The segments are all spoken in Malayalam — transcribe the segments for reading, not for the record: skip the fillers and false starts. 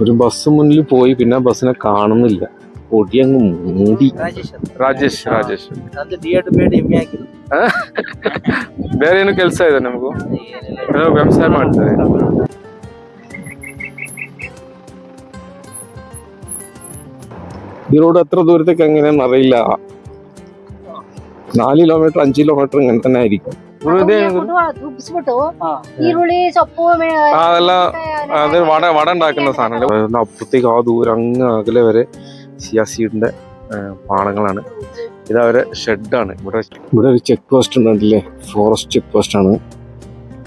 ഒരു ബസ് മുന്നിൽ പോയി, പിന്നെ ബസ്സിനെ കാണുന്നില്ല. പൊടി അങ്ങ് മൂടി. ರಾಜೇಶ್ ಬೇರೆ ಏನು ಕೆಲಸ ಇದೆ ನಮಗೂ? ವ್ಯವಸಾಯ ಮಾಡ್ತಾರೆ. ഈ റോഡ് എത്ര ദൂരത്തേക്ക് എങ്ങനെയാണെന്ന് അറിയില്ല. 4 കിലോമീറ്റർ 5 കിലോമീറ്റർ ഇങ്ങനെ തന്നെ ആയിരിക്കും. അതെല്ലാം അത് വട ഉണ്ടാക്കുന്ന സാധനം. അപ്പുറത്തേക്ക് ആ ദൂരം അങ്ങ് അകലെ വരെ സിയാസീഡിന്റെ പാടങ്ങളാണ്. ഇത് അവരെ ഷെഡാണ്. ഇവിടെ ഒരു ചെക്ക് പോസ്റ്റ് ഉണ്ടല്ലേ, ഫോറസ്റ്റ് ചെക്ക് പോസ്റ്റ് ആണ്.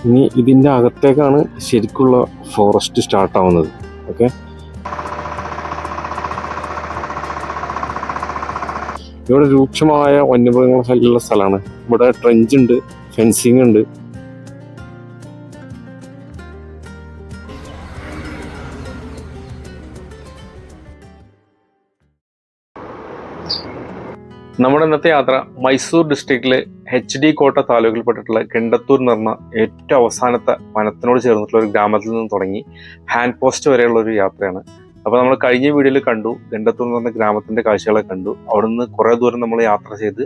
ഇനി ഇതിന്റെ അകത്തേക്കാണ് ശരിക്കുള്ള ഫോറസ്റ്റ് സ്റ്റാർട്ട് ആവുന്നത്. ഓക്കെ, ഇവിടെ രൂക്ഷമായ വന്യമൃഗങ്ങളുടെ ശല്യമുള്ള സ്ഥലമാണ്. ഇവിടെ ട്രെഞ്ച് ഉണ്ട്, ഫെൻസിങ് ഉണ്ട്. നമ്മുടെ ഇന്നത്തെ യാത്ര മൈസൂർ ഡിസ്ട്രിക്റ്റിലെ HD കോട്ട താലൂക്കിൽപ്പെട്ടിട്ടുള്ള കെണ്ടത്തൂർ എന്ന് പറഞ്ഞ ഏറ്റവും അവസാനത്തെ വനത്തിനോട് ചേർന്നിട്ടുള്ള ഒരു ഗ്രാമത്തിൽ നിന്ന് തുടങ്ങി ഹാൻഡ് പോസ്റ്റ് വരെയുള്ള ഒരു യാത്രയാണ്. അപ്പോൾ നമ്മൾ കഴിഞ്ഞ വീഡിയോയിൽ കണ്ടു, കെണ്ടത്തൂർ എന്ന് പറഞ്ഞ ഗ്രാമത്തിന്റെ കാഴ്ചകളൊക്കെ കണ്ടു. അവിടെ നിന്ന് കുറേ ദൂരം നമ്മൾ യാത്ര ചെയ്ത്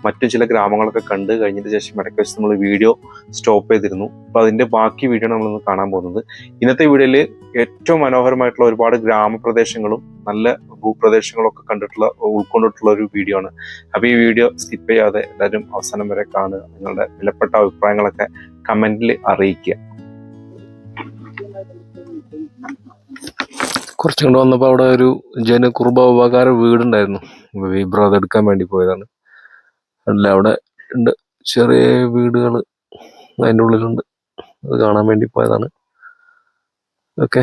മറ്റു ചില ഗ്രാമങ്ങളൊക്കെ കണ്ട് കഴിഞ്ഞതിന് ശേഷം ഇടയ്ക്ക് വെച്ച് നമ്മൾ വീഡിയോ സ്റ്റോപ്പ് ചെയ്തിരുന്നു. അപ്പോൾ അതിന്റെ ബാക്കി വീഡിയോ നമ്മളിന്ന് കാണാൻ പോകുന്നത്. ഇന്നത്തെ വീഡിയോയിൽ ഏറ്റവും മനോഹരമായിട്ടുള്ള ഒരുപാട് ഗ്രാമപ്രദേശങ്ങളും നല്ല ഭൂപ്രദേശങ്ങളൊക്കെ ഉൾക്കൊണ്ടിട്ടുള്ള ഒരു വീഡിയോ ആണ്. അപ്പോൾ ഈ വീഡിയോ സ്കിപ്പ് ചെയ്യാതെ എല്ലാവരും അവസാനം വരെ കാണുക. നിങ്ങളുടെ വിലപ്പെട്ട അഭിപ്രായങ്ങളൊക്കെ കമന്റിൽ അറിയിക്കുക. കുറച്ചും കൊണ്ട് വന്നപ്പോൾ അവിടെ ഒരു ജനകുർബ ഉപകാര വീടുണ്ടായിരുന്നു. വിബ്ര അതെടുക്കാൻ വേണ്ടി പോയതാണ്. അല്ല, അവിടെ ഉണ്ട് ചെറിയ വീടുകൾ അതിൻ്റെ ഉള്ളിലുണ്ട്. അത് കാണാൻ വേണ്ടി പോയതാണ്. ഓക്കെ,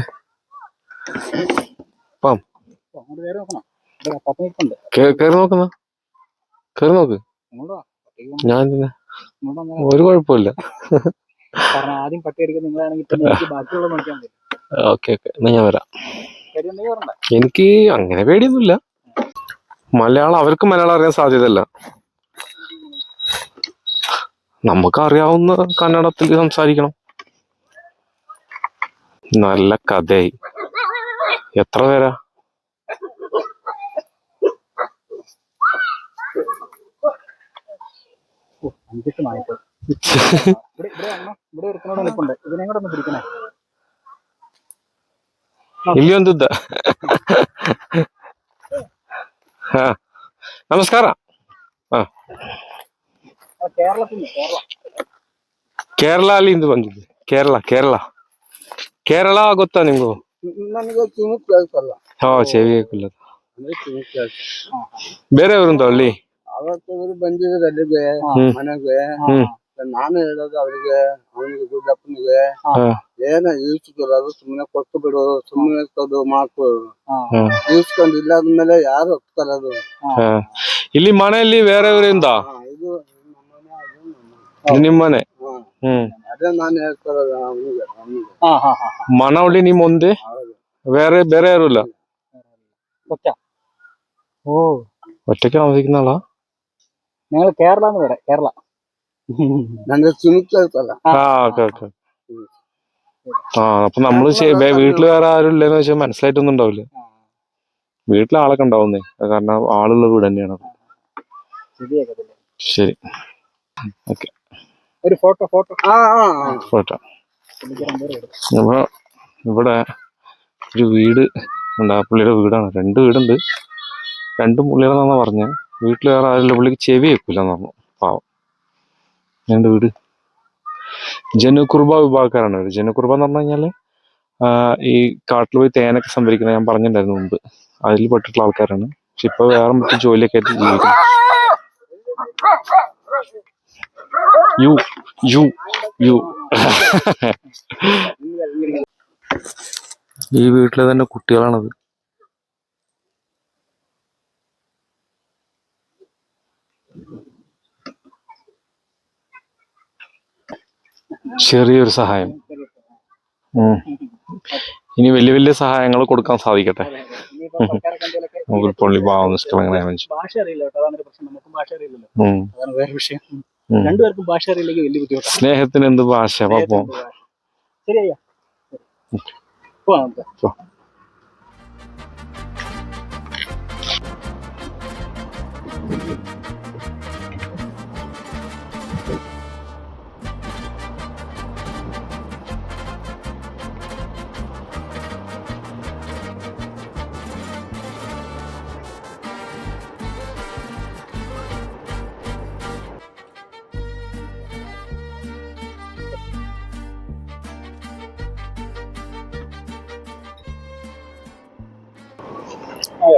കയറി നോക്കുന്ന കയറി നോക്ക്. ഞാൻ ഒരു കുഴപ്പമില്ല. ഓക്കെ ഓക്കെ, എന്നാ ഞാൻ വരാം. എനിക്ക് അങ്ങനെ പേടിയൊന്നുമില്ല. അവർക്ക് മലയാളം അറിയാൻ സാധ്യതയല്ല. നമുക്ക് അറിയാവുന്ന കന്നഡത്തിൽ സംസാരിക്കണം. നല്ല കഥയായി. എത്ര പേരാ? ಇಲ್ಲೊಂದು ಹಾ, ನಮಸ್ಕಾರ. ಕೇರಳ ಅಲ್ಲಿಂದ ಬಂದಿದ್ದೆ. ಕೇರಳ ಗೊತ್ತಾ ನಿಮ್ಗೂ? ಹಾ, ಚೆವಿ ಬೇರೆ ಊರಿಂದ ಹಳ್ಳಿ ಬಂದಿದ್ರು ಅಲ್ಲಿಗೆ ಮನೆಗೆ. ನಾನು ಹೇಳೋದು ಅವ್ರಿಗೆ, ಅವನಿಗೆ ಗುಡ್ಡಪ್ಪನಿಗೆ ಏನ ಈಸ್ಕೊಳ್ಳೋದು, ಅದು ಸುಮ್ಮನೆ ಕೊಟ್ಟು ಬಿಡು, ಸುಮ್ಮನೆ ಮಾತು ಈಸ್ಕೊಂಡು ಇಲ್ಲಾದ್ಮೇಲೆ ಯಾರು ಒಪ್ಕೊಳ್ಳೋದು. ಇಲ್ಲಿ ಮನೆಯಲ್ಲಿ ಬೇರೆ ಊರಿಂದ ನಿಮ್ಮನೆ. ಅದೇ ನಾನು ಹೇಳ್ಕೊಳ್ಳೋದು ಅವನಿಗೆ. ಮನವಳ್ಳಿ ನಿಮ್ಮ ಒಂದೇ, ಬೇರೆ ಯಾರು ಇಲ್ಲ? ഒറ്റയ്ക്ക് താമസിക്കുന്ന ആളാ? ഞങ്ങൾ കേരള കേരള. അപ്പൊ നമ്മള് വീട്ടില് വേറെ ആരും ഇല്ലെന്ന് വെച്ചാൽ മനസ്സിലായിട്ടൊന്നും ഉണ്ടാവില്ല. വീട്ടിലെ ആളൊക്കെ ഉണ്ടാവുന്നേ, കാരണം ആളുള്ള വീട് തന്നെയാണ്. ശരി, ഓക്കെ. ഒരു ഫോട്ടോ. അപ്പൊ ഇവിടെ ഒരു വീട് ഉണ്ട്. ആ പുള്ളിയുടെ വീടാണ്. 2 വീടുണ്ട്. 2 പുള്ളികളെന്നാ പറഞ്ഞ. വീട്ടിൽ വേറെ ആരില്ല. പുള്ളിക്ക് ചെവി വെക്കില്ലെന്ന് പറഞ്ഞു. പാവം. 2 വീട്. ജനകുർബ വിഭാഗക്കാരാണ്. ജനകുർബ എന്ന് പറഞ്ഞു കഴിഞ്ഞാല് ഈ കാട്ടിൽ പോയി തേനൊക്കെ സംഭരിക്കുന്ന, ഞാൻ പറഞ്ഞിട്ടുണ്ടായിരുന്നു മുമ്പ്, അതിൽ പെട്ടിട്ടുള്ള ആൾക്കാരാണ്. പക്ഷെ ഇപ്പൊ വേറെ മറ്റു ജോലിയൊക്കെ ആയിട്ട് ജീവിക്കണം. ഈ വീട്ടിലെ തന്നെ കുട്ടികളാണത്. ചെറിയൊരു സഹായം. ഇനി വലിയ വലിയ സഹായങ്ങൾ കൊടുക്കാൻ സാധിക്കട്ടെ. പുള്ളി പാവം ഇഷ്ടം അങ്ങനെ സ്നേഹത്തിന് എന്ത് ഭാഷ? പാപ്പം.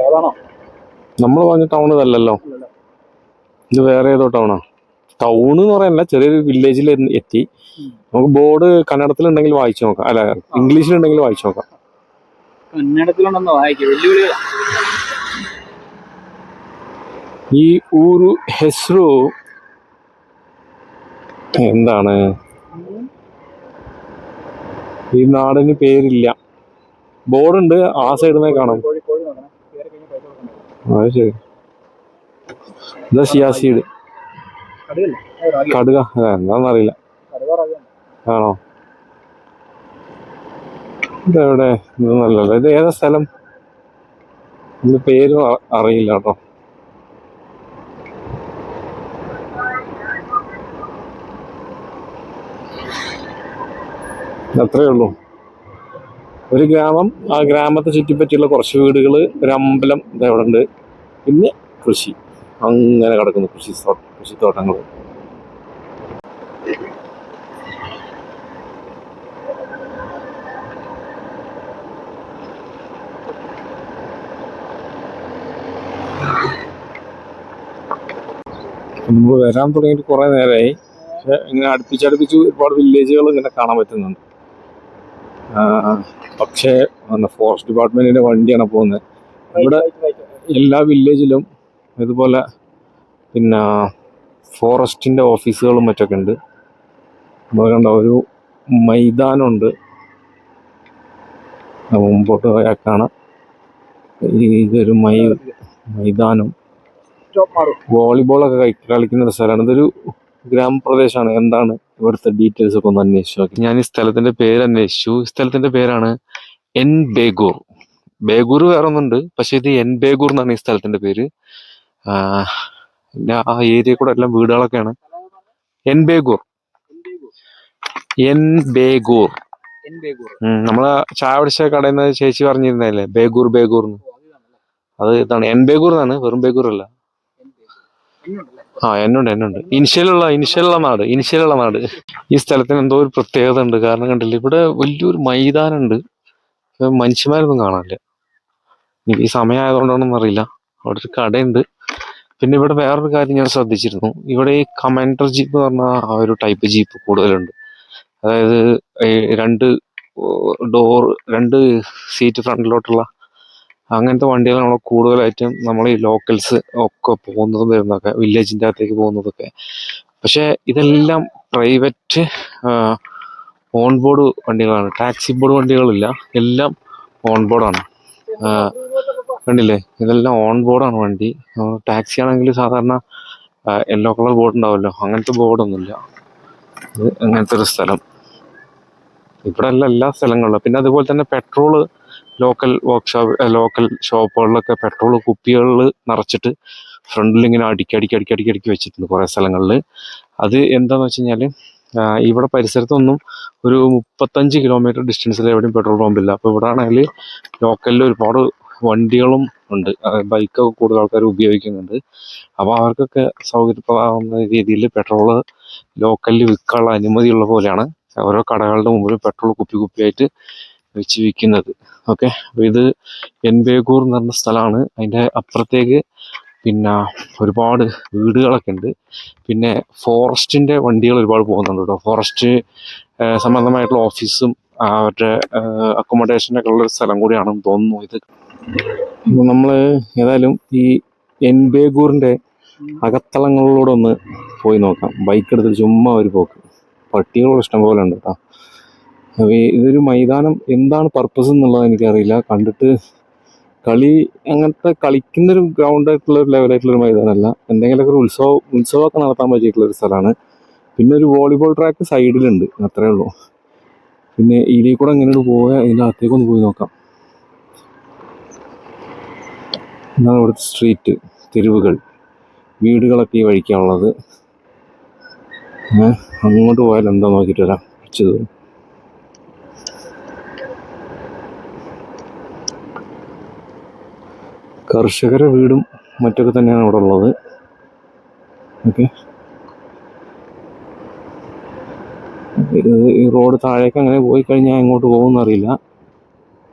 അതാണോ? നമ്മൾ പറഞ്ഞ ടൗൺ ഇതല്ലല്ലോ, ഇത് വേറെ ഏതോ ടൗണാ. ടൗൺ എന്ന് പറയാനല്ല, ചെറിയൊരു വില്ലേജിൽ എത്തി. നമുക്ക് ബോർഡ് കന്നഡത്തിലുണ്ടെങ്കിൽ വായിച്ചു നോക്കാം, അല്ല ഇംഗ്ലീഷിലുണ്ടെങ്കിൽ വായിച്ചു നോക്കാം. കന്നഡത്തിലുണ്ടെന്ന് വായിക്കും. വെല്ലുവിളികളാ. ഈ ഊരു ഹെസ്രു എന്താണ്? ഈ നാടിന് പേരില്ല. ബോർഡുണ്ട്, ആ സൈഡിൽ കാണാം. അത് ശരി. ഇതാ സിയാസീഡ് കടുക, എന്താന്നറിയില്ല. ആണോ? ഇതെവിടെ? ഇതൊന്നല്ലല്ലോ. ഇത് ഏതാ സ്ഥലം? ഇതിന്റെ പേരും അറിയില്ല കേട്ടോ. അത്രേ ഉള്ളൂ. ഒരു ഗ്രാമം, ആ ഗ്രാമത്തെ ചുറ്റിപ്പറ്റിയുള്ള കുറച്ച് വീടുകൾ, ഒരു അമ്പലം ഇതെവിടെ ഉണ്ട്, പിന്നെ കൃഷി അങ്ങനെ കിടക്കുന്നു. കൃഷിത്തോട്ടങ്ങൾ. നമ്മൾ വരാൻ തുടങ്ങിയിട്ട് കുറെ നേരമായി. പക്ഷെ ഇങ്ങനെ അടുപ്പിച്ചടുപ്പിച്ച് ഒരുപാട് വില്ലേജുകൾ ഇങ്ങനെ കാണാൻ പറ്റുന്നുണ്ട്. പക്ഷേ ഫോറസ്റ്റ് ഡിപ്പാർട്ട്മെന്റിന്റെ വണ്ടിയാണ് പോകുന്നത്. ഇവിടെ എല്ലാ വില്ലേജിലും ഇതുപോലെ പിന്നെ ഫോറസ്റ്റിന്റെ ഓഫീസുകളും മറ്റൊക്കെ ഉണ്ട്. നമ്മൾ കണ്ട ഒരു മൈതാനമുണ്ട്, മുമ്പോട്ട് പോയാൽ കാണാം. ഇതൊരു മൈതാനം, വോളിബോളൊക്കെ കളിക്കുന്ന ഒരു സ്ഥലമാണ്. ഇതൊരു ഗ്രാമപ്രദേശമാണ്. എന്താണ് ഇവിടുത്തെ ഡീറ്റെയിൽസ് ഒക്കെ ഒന്ന് അന്വേഷിച്ചു നോക്കി. ഞാൻ ഈ സ്ഥലത്തിന്റെ പേര് അന്വേഷിച്ചു. ഈ സ്ഥലത്തിന്റെ പേരാണ് എൻ ബേഗൂർ. ബേഗൂർ വേറെ ഒന്നുണ്ട്, പക്ഷെ ഇത് എൻ ബേഗൂർ എന്നാണ് ഈ സ്ഥലത്തിന്റെ പേര്. പിന്നെ ആ ഏരിയ കൂടെ എല്ലാം വീടുകളൊക്കെയാണ്. എൻ ബേഗൂർ. നമ്മളെ ചായ പിടിച്ച കടയിൽ നിന്ന് ചേച്ചി പറഞ്ഞിരുന്നല്ലേ ബേഗൂർ ബേഗൂർ. അത് ഇതാണ് എൻ ബേഗൂർ എന്നാണ്, വെറും ബേഗൂർ അല്ല. എന്നുണ്ട്. ഇനിഷ്യലുള്ള നാട്. ഈ സ്ഥലത്തിന് എന്തോ ഒരു പ്രത്യേകത ഉണ്ട്. കാരണം കണ്ടില്ല, ഇവിടെ വലിയൊരു മൈതാനുണ്ട്, മനുഷ്യന്മാരൊന്നും കാണാനില്ല. ഈ സമയമായതുകൊണ്ടാണെന്ന് അറിയില്ല. അവിടെ ഒരു കടയുണ്ട്. പിന്നെ ഇവിടെ വേറൊരു കാര്യം ഞാൻ ശ്രദ്ധിച്ചിരുന്നു. ഇവിടെ ഈ കമാൻഡർ ജീപ്പ് എന്ന് പറഞ്ഞ ആ ഒരു ടൈപ്പ് ജീപ്പ് കൂടുതലുണ്ട്. അതായത് രണ്ട് സീറ്റ് ഫ്രണ്ടിലോട്ടുള്ള അങ്ങനത്തെ വണ്ടികളാണ് കൂടുതലായിട്ടും നമ്മൾ ഈ ലോക്കൽസ് ഒക്കെ പോകുന്നതും വരുന്നതൊക്കെ, വില്ലേജിൻ്റെ അകത്തേക്ക് പോകുന്നതൊക്കെ. പക്ഷെ ഇതെല്ലാം പ്രൈവറ്റ് ഓൺ ബോർഡ് വണ്ടികളാണ്. ടാക്സി ബോർഡ് വണ്ടികളില്ല, എല്ലാം ഓൺ ബോർഡാണ്. കണ്ടില്ലേ, ഇതെല്ലാം ഓൺ ബോർഡാണ് വണ്ടി. ടാക്സി ആണെങ്കിൽ സാധാരണ യെല്ലോ കളർ ബോർഡ് ഉണ്ടാവുമല്ലോ, അങ്ങനത്തെ ബോർഡൊന്നുമില്ല. ഇത് അങ്ങനത്തെ ഒരു സ്ഥലം. ഇവിടെ അല്ല, എല്ലാ സ്ഥലങ്ങളിലും. പിന്നെ അതുപോലെ തന്നെ പെട്രോള് ലോക്കൽ ഷോപ്പുകളിലൊക്കെ പെട്രോൾ കുപ്പികളിൽ നിറച്ചിട്ട് ഫ്രണ്ടിൽ ഇങ്ങനെ അടുക്കി വെച്ചിട്ടുണ്ട് കുറേ സ്ഥലങ്ങളിൽ. അത് എന്താണെന്ന് വെച്ച് കഴിഞ്ഞാൽ ഇവിടെ പരിസരത്തൊന്നും ഒരു 35 കിലോമീറ്റർ ഡിസ്റ്റൻസിൽ എവിടെയും പെട്രോൾ പമ്പില്ല. അപ്പോൾ ഇവിടെ ആണെങ്കിൽ ലോക്കലിൽ ഒരുപാട് വണ്ടികളും ഉണ്ട്, ബൈക്കൊക്കെ കൂടുതൽ ആൾക്കാർ ഉപയോഗിക്കുന്നുണ്ട്. അപ്പോൾ അവർക്കൊക്കെ സൗകര്യപ്രദമാകുന്ന രീതിയിൽ പെട്രോള് ലോക്കലിൽ വിൽക്കാനുള്ള അനുമതിയുള്ള പോലെയാണ് ഓരോ കടകളുടെ മുമ്പിൽ പെട്രോൾ കുപ്പിയായിട്ട് വെച്ച് വിൽക്കുന്നത്. ഓക്കെ, അപ്പോൾ ഇത് എൻ ബേഗൂർ എന്ന് പറഞ്ഞ സ്ഥലമാണ്. അതിൻ്റെ അപ്പുറത്തേക്ക് പിന്നെ ഒരുപാട് വീടുകളൊക്കെ ഉണ്ട്. പിന്നെ ഫോറസ്റ്റിൻ്റെ വണ്ടികൾ ഒരുപാട് പോകുന്നുണ്ട് കേട്ടോ. ഫോറസ്റ്റ് സംബന്ധമായിട്ടുള്ള ഓഫീസും അവരുടെ അക്കോമഡേഷനൊക്കെ ഉള്ളൊരു സ്ഥലം കൂടിയാണെന്ന് തോന്നുന്നു ഇത്. നമ്മൾ ഏതായാലും ഈ എൻ ബേഗൂറിൻ്റെ അകത്തളങ്ങളിലൂടെ ഒന്ന് പോയി നോക്കാം. ബൈക്ക് എടുത്തിട്ട് ചുമ്മാ ഒരു പോക്ക്. പട്ടികളും ഇഷ്ടം പോലെ ഉണ്ട് കേട്ടോ. അപ്പോൾ ഇതൊരു മൈതാനം, എന്താണ് പർപ്പസ് എന്നുള്ളത് എനിക്കറിയില്ല. കണ്ടിട്ട് അങ്ങനത്തെ കളിക്കുന്നൊരു ഗ്രൗണ്ടായിട്ടുള്ള ഒരു ലെവലായിട്ടുള്ളൊരു മൈതാനമല്ല. എന്തെങ്കിലുമൊക്കെ ഒരു ഉത്സവമൊക്കെ നടത്താൻ പറ്റിയിട്ടുള്ളൊരു സ്ഥലമാണ്. പിന്നെ ഒരു വോളിബോൾ ട്രാക്ക് സൈഡിലുണ്ട്, അത്രേ ഉള്ളൂ. പിന്നെ ഇതിൽ കൂടെ എങ്ങനെയാണ് പോവുക, ഇതിൻ്റെ അകത്തേക്കൊന്ന് പോയി നോക്കാം. ഇതാണ് ഇവിടുത്തെ തെരുവുകൾ. വീടുകളൊക്കെ ഈ വഴിക്കാനുള്ളത്. അങ്ങോട്ട് പോയാൽ എന്താ നോക്കിയിട്ട് വരാം. കുറച്ച് കർഷകരുടെ വീടും മറ്റൊക്കെ തന്നെയാണ് ഇവിടെ ഉള്ളത്. ഓക്കെ, ഈ റോഡ് താഴേക്ക് അങ്ങനെ പോയി കഴിഞ്ഞാൽ എങ്ങോട്ട് പോകുമെന്ന് അറിയില്ല.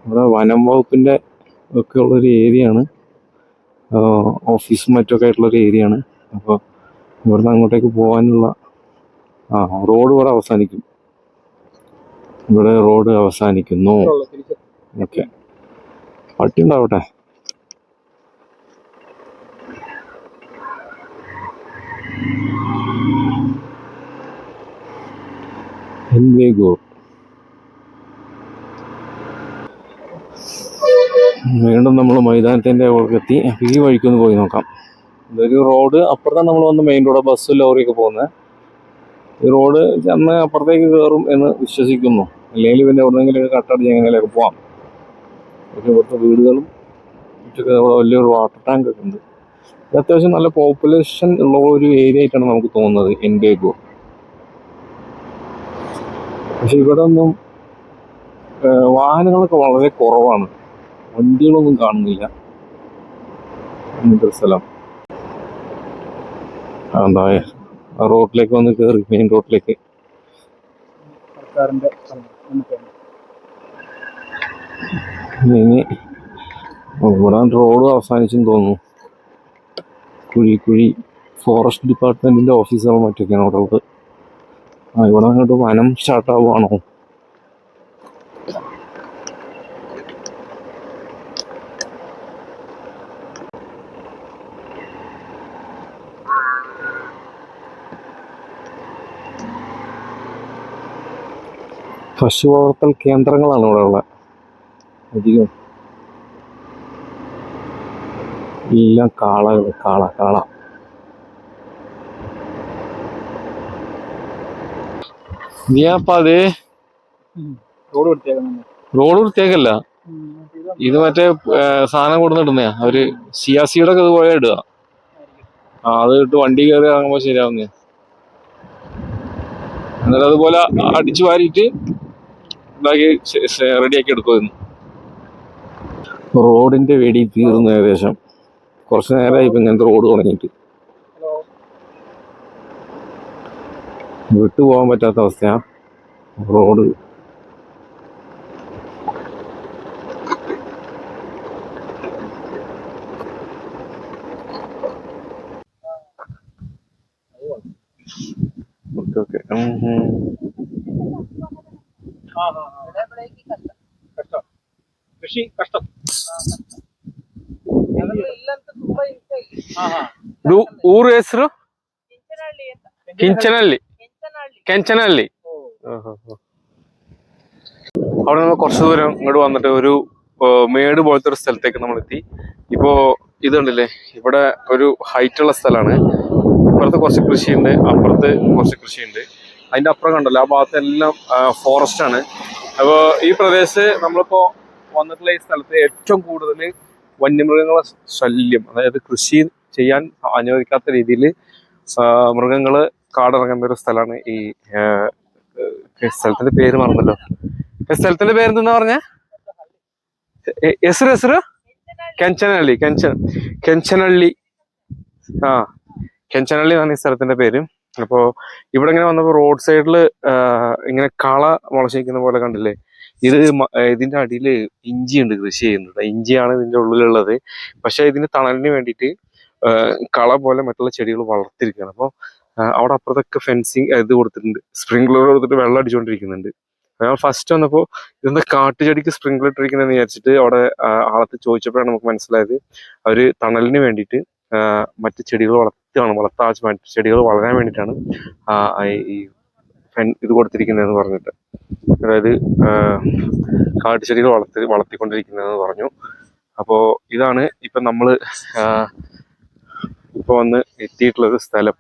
ഇവിടെ വനം വകുപ്പിൻ്റെ ഒക്കെ ഉള്ളൊരു ഏരിയയാണ്, ഓഫീസും മറ്റൊക്കെ ആയിട്ടുള്ളൊരു ഏരിയയാണ്. അപ്പോൾ ഇവിടുന്ന് അങ്ങോട്ടേക്ക് പോകാനുള്ള റോഡ് ഇവിടെ അവസാനിക്കും. ഇവിടെ റോഡ് അവസാനിക്കുന്നു. ഓക്കെ, പട്ടി ഉണ്ടാവട്ടെ. വീണ്ടും നമ്മൾ മൈതാനത്തിൻ്റെ എത്തി. ഈ വഴിക്കൊന്ന് പോയി നോക്കാം. ഇതൊരു റോഡ് അപ്പുറത്താണ് നമ്മൾ വന്ന് മെയിൻ റോഡ്, ബസ് ലോറിയൊക്കെ പോകുന്നത്. ഈ റോഡ് ചെന്ന് അപ്പുറത്തേക്ക് കയറും എന്ന് വിശ്വസിക്കുന്നു. അല്ലെങ്കിൽ പിന്നെ എവിടെന്നെങ്കിലും കട്ടടിച്ച് എങ്ങനെയൊക്കെ പോവാം. പക്ഷേ ഇവിടുത്തെ വീടുകളും മറ്റൊക്കെ ഇവിടെ വലിയൊരു വാട്ടർ ടാങ്ക് ഒക്കെ ഉണ്ട്. ഇത് അത്യാവശ്യം നല്ല പോപ്പുലേഷൻ ഉള്ള ഒരു ഏരിയ ആയിട്ടാണ് നമുക്ക് തോന്നുന്നത്, എൻഡേഗോ. പക്ഷെ ഇവിടെ ഒന്നും വാഹനങ്ങളൊക്കെ വളരെ കുറവാണ്, വണ്ടികളൊന്നും കാണുന്നില്ല. അങ്ങനത്തെ സ്ഥലം എന്താ റോഡിലേക്ക് വന്ന് കയറി, മെയിൻ റോഡിലേക്ക്. ഇനി ഇവിടെ റോഡ് അവസാനിച്ചെന്ന് തോന്നുന്നു. കുഴി ഫോറസ്റ്റ് ഡിപ്പാർട്ട്മെന്റിന്റെ ഓഫീസുകളും മറ്റൊക്കെയാണ് ഇവിടെ ഉള്ളത്. ഇവിടെ അങ്ങോട്ട് വനം സ്റ്റാർട്ടാവുകയാണോ? പശു വളർത്തൽ കേന്ദ്രങ്ങളാണ് ഇവിടെ ഉള്ളത് അധികം. എല്ലാം കാളകൾ, കാള. റോഡ് വൃത്തിയാക്കല്ല, ഇത് മറ്റേ സാധനം കൊടുത്തിടുന്നയാ. അവര് സിയാസിയുടെ ഒക്കെ ഇതുപോലെ ഇടുക. അത് ഇട്ട് വണ്ടി കയറി ഇറങ്ങുമ്പോ ശരിയാവുന്നയാ. എന്നിട്ട് അതുപോലെ അടിച്ചു വാരിയിട്ട് ഇതാക്കി റെഡിയാക്കി എടുക്കുമായിരുന്നു. റോഡിന്റെ വെടി തീർന്നു ഏകദേശം. കുറച്ച് നേരമായി ഇപ്പൊ ഇങ്ങനത്തെ റോഡ് തുടങ്ങിയിട്ട്. വിട്ടുപോകാൻ പറ്റാത്ത അവസ്ഥയാ റോഡ്. ഓക്കെ ಕೃಷಿ ಕಷ್ಟ. ಊರು ಹೆಸರು ಕೆಂಚನಹಳ್ಳಿ. അവിടെ നമ്മൾ കുറച്ച് ദൂരം ഇങ്ങോട്ട് വന്നിട്ട് ഒരു മേട് പോലത്തെ ഒരു സ്ഥലത്തേക്ക് നമ്മൾ എത്തി. ഇപ്പോ ഇതുണ്ടല്ലേ, ഇവിടെ ഒരു ഹൈറ്റുള്ള സ്ഥലമാണ്. ഇപ്പുറത്ത് കുറച്ച് കൃഷിയുണ്ട്, അപ്പുറത്ത് കുറച്ച് കൃഷിയുണ്ട്. അതിന്റെ അപ്പുറം കണ്ടല്ലോ, ആ ഭാഗത്തെല്ലാം ഫോറസ്റ്റ് ആണ്. അപ്പോൾ ഈ പ്രദേശത്ത് നമ്മളിപ്പോ വന്നിട്ടുള്ള ഈ സ്ഥലത്ത് ഏറ്റവും കൂടുതൽ വന്യമൃഗങ്ങളെ ശല്യം, അതായത് കൃഷി ചെയ്യാൻ അനുവദിക്കാത്ത രീതിയിൽ മൃഗങ്ങള് കാടിറങ്ങുന്ന ഒരു സ്ഥലമാണ് ഈ സ്ഥലത്തിന്റെ പേര് മറന്നല്ലോ. സ്ഥലത്തിന്റെ പേര് എന്താ പറഞ്ഞ? എസറ് കെഞ്ചനഹള്ളി. കെഞ്ചനഹള്ളി കെഞ്ചനഹള്ളി എന്നാണ് ഈ സ്ഥലത്തിന്റെ പേര്. അപ്പോ ഇവിടെ ഇങ്ങനെ വന്നപ്പോ റോഡ് സൈഡില് ഇങ്ങനെ കള മുളച്ചിരിക്കുന്ന പോലെ കണ്ടില്ലേ. ഇതിന്റെ അടിയില് ഇഞ്ചി ഉണ്ട്, കൃഷി ചെയ്യുന്നത്. ഇഞ്ചിയാണ് ഇതിന്റെ ഉള്ളിലുള്ളത്. പക്ഷെ ഇതിന് തണലിന് വേണ്ടിയിട്ട് കള പോലെ മറ്റുള്ള ചെടികൾ വളർത്തിരിക്കുകയാണ്. അപ്പോൾ അവിടെ അപ്പുറത്തൊക്കെ ഫെൻസിങ് ഇത് കൊടുത്തിട്ടുണ്ട്, സ്പ്രിംഗ്ലർ കൊടുത്തിട്ട് വെള്ളം അടിച്ചുകൊണ്ടിരിക്കുന്നുണ്ട്. ഞാൻ ഫസ്റ്റ് വന്നപ്പോൾ ഇതെന്താ കാട്ടുചെടിക്ക് സ്പ്രിംഗ്ലർ ഇട്ടിരിക്കുന്നതെന്ന് വിചാരിച്ചിട്ട് അവിടെ ആളത്ത് ചോദിച്ചപ്പോഴാണ് നമുക്ക് മനസ്സിലായത് അവര് തണലിന് വേണ്ടിയിട്ട് മറ്റു ചെടികൾ വളർത്താൻ മറ്റു ചെടികൾ വളരാൻ വേണ്ടിയിട്ടാണ് ഈ ഇത് കൊടുത്തിരിക്കുന്നതെന്ന് പറഞ്ഞിട്ട്, അതായത് കാട്ടുചെടികൾ വളർത്തിക്കൊണ്ടിരിക്കുന്നതെന്ന് പറഞ്ഞു. അപ്പോൾ ഇതാണ് ഇപ്പം നമ്മൾ ഇപ്പോൾ വന്ന് എത്തിയിട്ടുള്ളൊരു സ്ഥലം.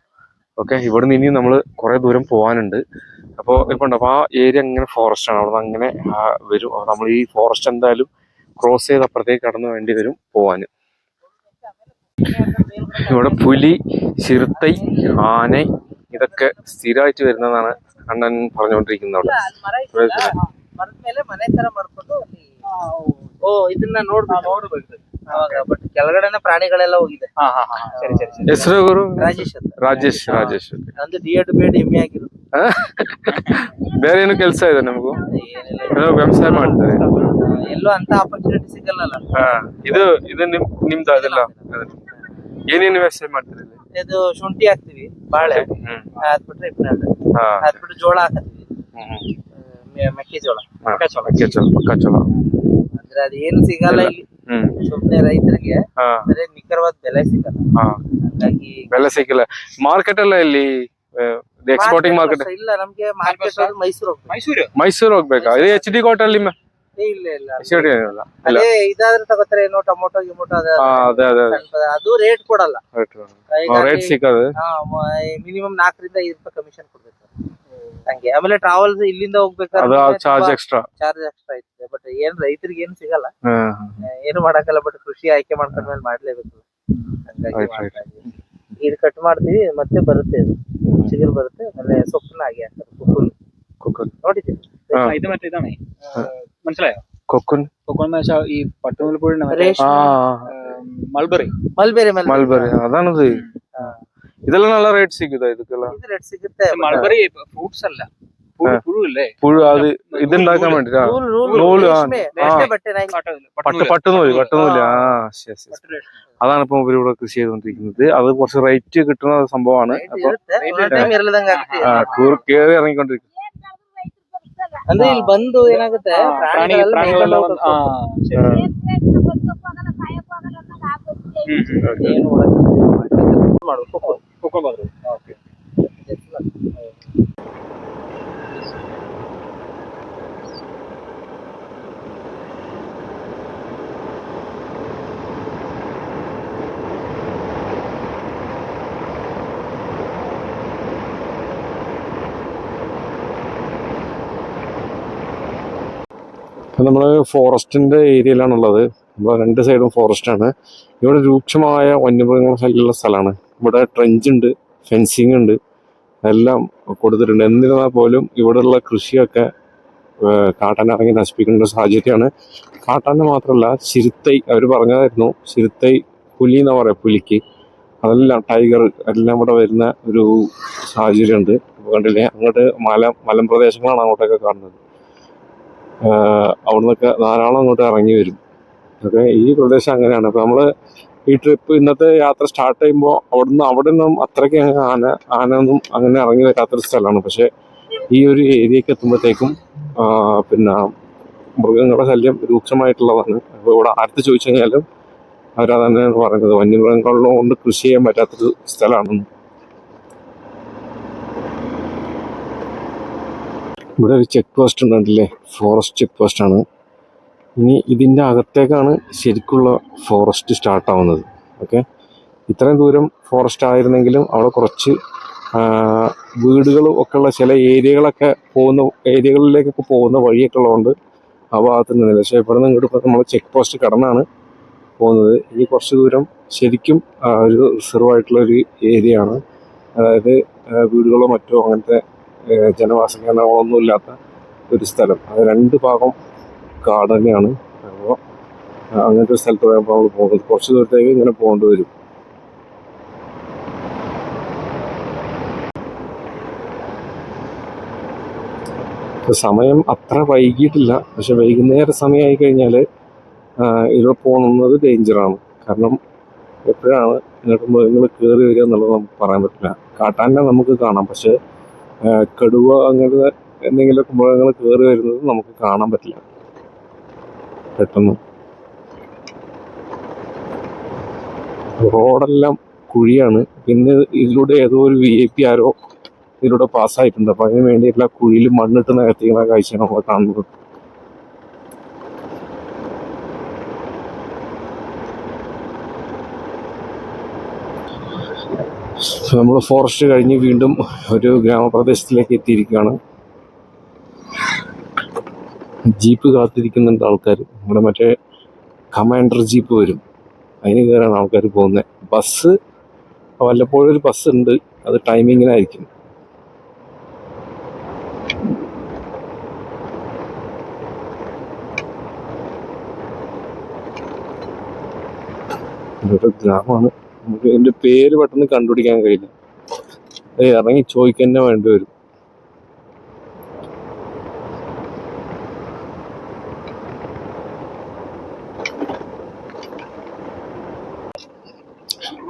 ഓക്കെ, ഇവിടെ നിന്ന് ഇനി നമ്മൾ കുറേ ദൂരം പോകാനുണ്ട്. അപ്പോൾ ഇപ്പോൾ ഉണ്ട്, അപ്പോൾ ആ ഏരിയ അങ്ങനെ ഫോറസ്റ്റ് ആണ്. അവിടെ നിന്ന് അങ്ങനെ വരും. നമ്മൾ ഈ ഫോറസ്റ്റ് എന്തായാലും ക്രോസ് ചെയ്ത് അപ്പുറത്തേക്ക് കടന്നു വേണ്ടി വരും പോവാൻ. ഇവിടെ പുലി, ചിറുത്തൈ, ആന ഇതൊക്കെ സ്ഥിരമായിട്ട് വരുന്നതാണ് അണ്ണൻ പറഞ്ഞുകൊണ്ടിരിക്കുന്നത് അവിടെ. ಮರದ ಮೇಲೆ ಮನೆ ತರ ಮಾಡ್ಕೊಂಡು ಇದನ್ನ ನೋಡ್ಬೇಕು ಅವಾಗ ಬಟ್ ಕೆಳಗಡೆನೆ ಪ್ರಾಣಿಗಳೆಲ್ಲ ಹೋಗಿದೆ. ಸರಿ. ಹೆಸರು ಗುರು? ರಾಜೇಶ್ ಅಂತ. ರಾಜೇಶ್. ಒಂದು ಡಿ.ಎಡ್ ಬಿ.ಎಡ್ ಎಮ್ಮೆ ಆಗಿರೋದು. ಬೇರೆ ಏನು ಕೆಲಸ ಇದೆ ನಿಮಗೂ? ಏನಿಲ್ಲ, ವ್ಯವಸಾಯ ಮಾಡ್ತಾರೆ. ಎಲ್ಲೂ ಅಂತ ಆಪರ್ಚುನಿಟಿ ಸಿಗಲ್ಲ. ಇದು ನಿಮ್ದು ಅದೆಲ್ಲ ಏನೇನು ವ್ಯವಸಾಯ ಮಾಡ್ತೀರಿ? ಇದು ಶುಂಠಿ ಹಾಕ್ತಿವಿ, ಬಾಳೆ, ಅದ್ಬಿಟ್ರೆ ಅದ್ಬಿಟ್ರೆ ಜೋಳ ಹಾಕತ್ತೀವಿ, ಮೆಕ್ಕೆಜೋಳ. ಮಕ್ಕಾಚೋಳ ಅಂದ್ರೆ ಅದೇನು ಸಿಗಲ್ಲ ಇಲ್ಲಿ. ಸುಮ್ನೆ ರೈತರಿಗೆ ಬರೀ ನಿಖರವಾದ ಬೆಲೆ ಸಿಗಲ್ಲ. ಹಂಗಾಗಿ ಬೆಲೆ ಸಿಕ್ಕಿಲ್ಲ. ಮಾರ್ಕೆಟ್ ಎಲ್ಲ ಇಲ್ಲಿ ಎಕ್ಸ್ಪೋರ್ಟಿಂಗ್ ಮಾರ್ಕೆಟ್ ಇಲ್ಲ ನಮ್ಗೆ. ಮಾರ್ಕೆಟ್ ಮೈಸೂರು ಹೋಗ್ಬೇಕಾ? ಇದು ಎಚ್ ಡಿ ಕೋಟಲ್ಲಿ ಇಲ್ಲ ಇಲ್ಲ. ಅದೇ ಇದಾದ್ರೆ ತಗೋತಾರೆ. ಏನೋ ಟೊಮೊಟೊ ಗಿಮೊಟೊ ಅದೇ ಅದು ರೇಟ್ ಕೊಡಲ್ಲ. ರೇಟ್ ಸಿಕ್ಕದು ಮಿನಿಮಮ್ 4 ರಿಂದ 5 ರೂಪಾಯಿ ಕಮಿಷನ್ ಕೊಡ್ಬೇಕು ಹಂಗೆ. ಆಮೇಲೆ ಟ್ರಾವೆಲ್ಸ್ ಇಲ್ಲಿಂದ ಹೋಗ್ಬೇಕಾದ್ರೆ ಚಾರ್ಜ್ ಎಕ್ಸ್ಟ್ರಾ ಐತೆ. ಬಟ್ ಏನ್ ರೈತರಿಗೆ ಏನು ಸಿಗಲ್ಲ, ಏನು ಮಾಡಕ್ಕಲ್ಲ. ಬಟ್ ಕೃಷಿ ಆಯ್ಕೆ ಮಾಡ್ಕೊಂಡ್ಮೇಲೆ ಮಾಡ್ಲೇಬೇಕು. ಹಂಗಾಗಿ ಮಾಡ್ತಾ ಇದೀವಿ. ಇದು ಕಟ್ ಮಾಡ್ತೀವಿ, ಮತ್ತೆ ಬರುತ್ತೆ, ಇದು ಚಿಗುರು ಬರುತ್ತೆ. ಆಮೇಲೆ ಸೊಪ್ಪನ್ನ ಹಾಗೆ ಹಾಕ್ತಾರೆ. ನೋಡಿದ್ದೀವಿ. ഇത് മറ്റേ ഇതാണ്, മനസ്സിലായോ? കൊക്കുൻ ഈ പട്ടുനൂൽപ്പുഴ ಮಲ್ಬೆರಿ അതാണത്. ഇതെല്ലാം നല്ല റേറ്റ് സിക്കുതാ? ഇതൊക്കെല്ലാം ಇದು ರೇಟ್ ಸಿಗುತ್ತೆ. മൾബറി ഫ്രൂട്ട്സ് അല്ല, പുഴു അല്ലേ? പുഴു. അത് ഇതുണ്ടാക്കാൻ വേണ്ടിട്ടാ നൂല്. പട്ടുനൂല്. അതാണ് ഇപ്പൊ ഇവരിവിടെ കൃഷി ചെയ്തുകൊണ്ടിരിക്കുന്നത്. അത് കുറച്ച് റേറ്റ് കിട്ടുന്ന സംഭവമാണ്. അപ്പൊ കേറി ഇറങ്ങിക്കൊണ്ടിരിക്കും. ಅಂದ್ರೆ ಇಲ್ಲಿ ಬಂದು ಏನಾಗುತ್ತೆ, നമ്മൾ ഫോറസ്റ്റിന്റെ ഏരിയയിലാണുള്ളത്. നമ്മൾ 2 സൈഡും ഫോറസ്റ്റ് ആണ്. ഇവിടെ രൂക്ഷമായ വന്യമൃഗങ്ങൾ ശല്യമുള്ള സ്ഥലമാണ്. ഇവിടെ ട്രെഞ്ച് ഉണ്ട്, ഫെൻസിങ് ഉണ്ട്, എല്ലാം കൊടുത്തിട്ടുണ്ട്. എന്നിരുന്നാൽ പോലും ഇവിടെയുള്ള കൃഷിയൊക്കെ കാട്ടാന ഇറങ്ങി നശിപ്പിക്കേണ്ട സാഹചര്യമാണ്. കാട്ടാന മാത്രമല്ല, ചിരുത്തൈ, അവർ പറഞ്ഞതായിരുന്നു, ചിരുത്തൈ, പുലി എന്ന് പറയാം, പുലിക്ക്, അതെല്ലാം ടൈഗർ എല്ലാം ഇവിടെ വരുന്ന ഒരു സാഹചര്യമുണ്ട്. കണ്ടില്ലേ, അങ്ങോട്ട് മലമ്പ്രദേശങ്ങളാണ് അങ്ങോട്ടൊക്കെ കാണുന്നത്. അവിടെ നിന്നൊക്കെ ധാരാളം അങ്ങോട്ട് ഇറങ്ങി വരും. ഓക്കെ, ഈ പ്രദേശം അങ്ങനെയാണ്. അപ്പോൾ നമ്മൾ ഈ ട്രിപ്പ് ഇന്നത്തെ യാത്ര സ്റ്റാർട്ട് ചെയ്യുമ്പോൾ അവിടെ നിന്നും അത്രയ്ക്ക് ആനൊന്നും അങ്ങനെ ഇറങ്ങി വരാത്തൊരു സ്ഥലമാണ്. പക്ഷേ ഈ ഒരു ഏരിയക്ക് എത്തുമ്പോഴത്തേക്കും പിന്നെ മൃഗങ്ങളുടെ ശല്യം രൂക്ഷമായിട്ടുള്ളതാണ്. അപ്പോൾ ഇവിടെ ആർത്ത് ചോദിച്ചു കഴിഞ്ഞാലും അവരത് തന്നെയാണ് പറയുന്നത്, വന്യമൃഗങ്ങളുകൊണ്ട് കൃഷി ചെയ്യാൻ പറ്റാത്തൊരു സ്ഥലമാണെന്ന്. ഇവിടെ ഒരു ചെക്ക് പോസ്റ്റ് ഉണ്ടല്ലേ, ഫോറസ്റ്റ് ചെക്ക് പോസ്റ്റാണ്. ഇനി ഇതിൻ്റെ അകത്തേക്കാണ് ശരിക്കുള്ള ഫോറസ്റ്റ് സ്റ്റാർട്ടാവുന്നത്. ഓക്കെ, ഇത്രയും ദൂരം ഫോറസ്റ്റ് ആയിരുന്നെങ്കിലും അവിടെ കുറച്ച് വീടുകളും ഒക്കെ ഉള്ള ചില ഏരിയകളിലേക്കൊക്കെ പോകുന്ന വഴിയൊക്കെ ഉള്ളതുകൊണ്ട് ആ ഭാഗത്ത് നിന്നില്ല. പക്ഷേ ഇവിടെ നിന്ന് ഇങ്ങോട്ട് ഇപ്പോൾ നമ്മൾ ചെക്ക് പോസ്റ്റ് കടന്നാണ് പോകുന്നത്. ഇനി കുറച്ച് ദൂരം ശരിക്കും ഒരു റിസർവ് ആയിട്ടുള്ളൊരു ഏരിയ ആണ്. അതായത് വീടുകളോ മറ്റോ അങ്ങനത്തെ ജനവാസ കേന്ദ്രങ്ങളൊന്നും ഇല്ലാത്ത ഒരു സ്ഥലം. അത് 2 ഭാഗം കാട് തന്നെയാണ്. അപ്പോൾ അങ്ങനത്തെ ഒരു സ്ഥലത്ത് പോയപ്പോൾ നമ്മൾ പോകുന്നത്. കുറച്ച് ദൂരത്തേക്ക് ഇങ്ങനെ പോകേണ്ടി വരും. ഇപ്പോൾ സമയം അത്ര വൈകിട്ടില്ല, പക്ഷെ വൈകുന്നേര സമയമായി കഴിഞ്ഞാൽ ഇവിടെ പോകുന്നത് ഡേഞ്ചറാണ്. കാരണം എപ്പോഴാണ് ഇങ്ങോട്ട് മൃഗങ്ങൾ കയറി വരിക എന്നുള്ളത് നമുക്ക് പറയാൻ പറ്റില്ല. കാട്ടാനെ നമുക്ക് കാണാം, പക്ഷെ കടുവ അങ്ങനത്തെ എന്തെങ്കിലുമൊക്കെ മൃഗങ്ങൾ കയറി വരുന്നത് നമുക്ക് കാണാൻ പറ്റില്ല പെട്ടെന്ന്. റോഡെല്ലാം കുഴിയാണ്. പിന്നെ ഇതിലൂടെ ഏതോ ഒരു VIP ആരോ ഇതിലൂടെ പാസ്സായിട്ടുണ്ട്. അപ്പം അതിന് വേണ്ടിയിട്ടുള്ള കുഴിയിൽ മണ്ണിട്ട് നികത്തിക്കുന്ന കാഴ്ചയാണ് നമ്മൾ കാണുന്നത്. നമ്മൾ ഫോറസ്റ്റ് കഴിഞ്ഞ് വീണ്ടും ഒരു ഗ്രാമപ്രദേശത്തിലേക്ക് എത്തിയിരിക്കുകയാണ്. ജീപ്പ് കാത്തിരിക്കുന്നുണ്ട് ആൾക്കാർ. ഇവിടെ മറ്റേ കമാൻഡർ ജീപ്പ് വരും. അതിന് കയറാണ് ആൾക്കാർ പോകുന്നത്. ബസ് വല്ലപ്പോഴും ഒരു ബസ് ഉണ്ട്, അത് ടൈമിങ്ങിനായിരിക്കും. ഇതൊരു ഗ്രാമമാണ്. നമുക്ക് ഇതിന്റെ പേര് പെട്ടെന്ന് കണ്ടുപിടിക്കാൻ കഴിയില്ല. ഇറങ്ങി ചോദിക്കാൻ തന്നെ വേണ്ടി വരും.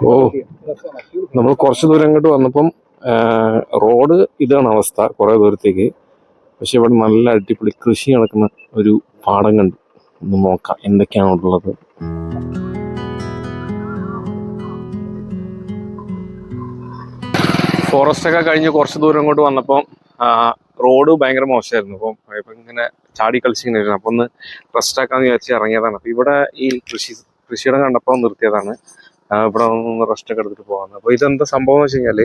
ഓ, നമ്മൾ കുറച്ച് ദൂരം അങ്ങോട്ട് വന്നപ്പം റോഡ് ഇതാണ് അവസ്ഥ കുറെ ദൂരത്തേക്ക്. പക്ഷെ ഇവിടെ നല്ല അടിപൊളി കൃഷി നടക്കുന്ന ഒരു പാടം കണ്ടു. ഒന്ന് നോക്കാം എന്തൊക്കെയാണുള്ളത്. ഫോറസ്റ്റ് ഒക്കെ കഴിഞ്ഞ് കുറച്ച് ദൂരം അങ്ങോട്ട് വന്നപ്പം റോഡ് ഭയങ്കര മോശമായിരുന്നു. അപ്പം ഇങ്ങനെ ചാടി കളിച്ചിങ്ങനെ ഇരുന്നു. അപ്പം ഒന്ന് റെസ്റ്റ് ആക്കാന്ന് വിചാരിച്ച് ഇറങ്ങിയതാണ്. അപ്പം ഇവിടെ ഈ കൃഷിയുടെ കണ്ടപ്പോൾ നിർത്തിയതാണ്. ഇവിടെ ഒന്ന് റെസ്റ്റ് ഒക്കെ എടുത്തിട്ട് പോകാമെന്ന്. അപ്പോൾ ഇതെന്താ സംഭവം എന്ന് വെച്ച് കഴിഞ്ഞാൽ,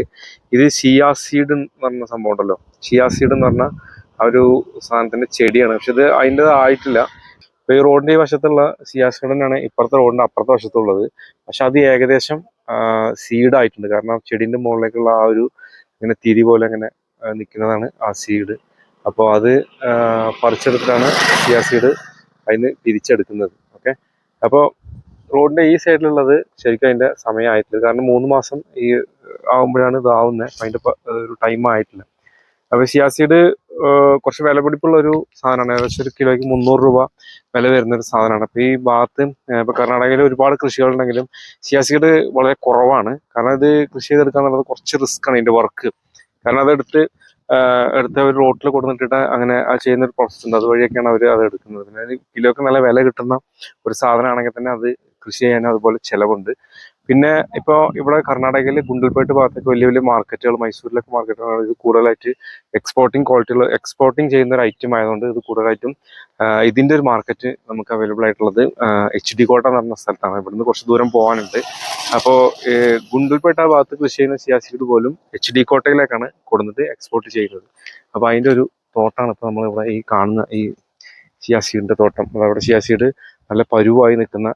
ഇത് ചിയാ സീഡ് എന്ന് പറഞ്ഞ സംഭവം ഉണ്ടല്ലോ. ചിയാ സീഡ് എന്ന് പറഞ്ഞാൽ ആ ഒരു സാധനത്തിന്റെ ചെടിയാണ്. പക്ഷെ ഇത് അതിൻ്റെ ആയിട്ടില്ല. അപ്പോൾ ഈ റോഡിന്റെ ഈ വശത്തുള്ള ചിയാ സീഡ് തന്നെയാണ് ഇപ്പുറത്തെ റോഡിന്റെ അപ്പുറത്തെ വശത്തുള്ളത്. പക്ഷെ അത് ഏകദേശം സീഡായിട്ടുണ്ട്. കാരണം ചെടീന്റെ മുകളിലേക്കുള്ള ആ ഒരു ഇങ്ങനെ തിരി പോലെ അങ്ങനെ നിൽക്കുന്നതാണ് ആ സീഡ്. അപ്പോൾ അത് പറിച്ചെടുത്തിട്ടാണ് ചിയാ സീഡ് അതിന് തിരിച്ചെടുക്കുന്നത്. ഓക്കെ, അപ്പോൾ റോഡിന്റെ ഈ സൈഡിലുള്ളത് ശരിക്കും അതിന്റെ സമയമായിട്ടില്ല. കാരണം 3 മാസം ഈ ആകുമ്പോഴാണ് ഇതാവുന്നത്. അതിന്റെ ഒരു ടൈം ആയിട്ടില്ല. അപ്പൊ ചിയാ സീഡ് കുറച്ച് വിലപിടിപ്പുള്ള ഒരു സാധനമാണ്. ഏകദേശം ഒരു കിലോയ്ക്ക് 300 രൂപ വില വരുന്ന ഒരു സാധനമാണ്. അപ്പൊ ഈ ഭാഗത്ത് ഇപ്പൊ കർണാടകയിൽ ഒരുപാട് കൃഷികളുണ്ടെങ്കിലും ചിയാ സീഡ് വളരെ കുറവാണ്. കാരണം ഇത് കൃഷി ചെയ്തെടുക്കുക എന്നുള്ളത് കുറച്ച് റിസ്ക് ആണ് ഇതിന്റെ വർക്ക്. കാരണം അതെടുത്ത് അവർ റോട്ടിൽ കൊടുത്തിട്ട് അങ്ങനെ ചെയ്യുന്ന ഒരു പ്രോസസ് ഉണ്ട്. അതുവഴിയൊക്കെയാണ് അവർ അത് എടുക്കുന്നത്. പിന്നെ അത് കിലോക്ക് നല്ല വില കിട്ടുന്ന ഒരു സാധനമാണെങ്കിൽ തന്നെ അത് കൃഷി ചെയ്യാനും അതുപോലെ ചിലവുണ്ട്. പിന്നെ ഇപ്പോൾ ഇവിടെ കർണാടകയിൽ ഗുണ്ടൽപേട്ട് ഭാഗത്തൊക്കെ വലിയ വലിയ മാർക്കറ്റുകൾ, മൈസൂരിലൊക്കെ മാർക്കറ്റുകളാണ്. ഇത് കൂടുതലായിട്ട് എക്സ്പോർട്ടിങ് ചെയ്യുന്ന ഒരു ഐറ്റം ആയതുകൊണ്ട് ഇത് കൂടുതലായിട്ടും ഇതിന്റെ ഒരു മാർക്കറ്റ് നമുക്ക് അവൈലബിൾ ആയിട്ടുള്ളത് HD കോട്ട എന്ന് പറഞ്ഞ സ്ഥലത്താണ്. ഇവിടുന്ന് കുറച്ച് ദൂരം പോകാനുണ്ട്. അപ്പോൾ ഗുണ്ടൽപേട്ട ഭാഗത്ത് കൃഷി ചെയ്യുന്ന ചിയാ സീഡ് പോലും HD കോട്ടയിലേക്കാണ് കൊടുത്തിട്ട് എക്സ്പോർട്ട് ചെയ്യുന്നത്. അപ്പോൾ അതിന്റെ ഒരു തോട്ടാണ് ഇപ്പോൾ നമ്മളിവിടെ ഈ കാണുന്ന ഈ ചിയാ സീഡിന്റെ തോട്ടം. അതവിടെ ചിയാ സീഡ് നല്ല പരുവായി നിൽക്കുന്ന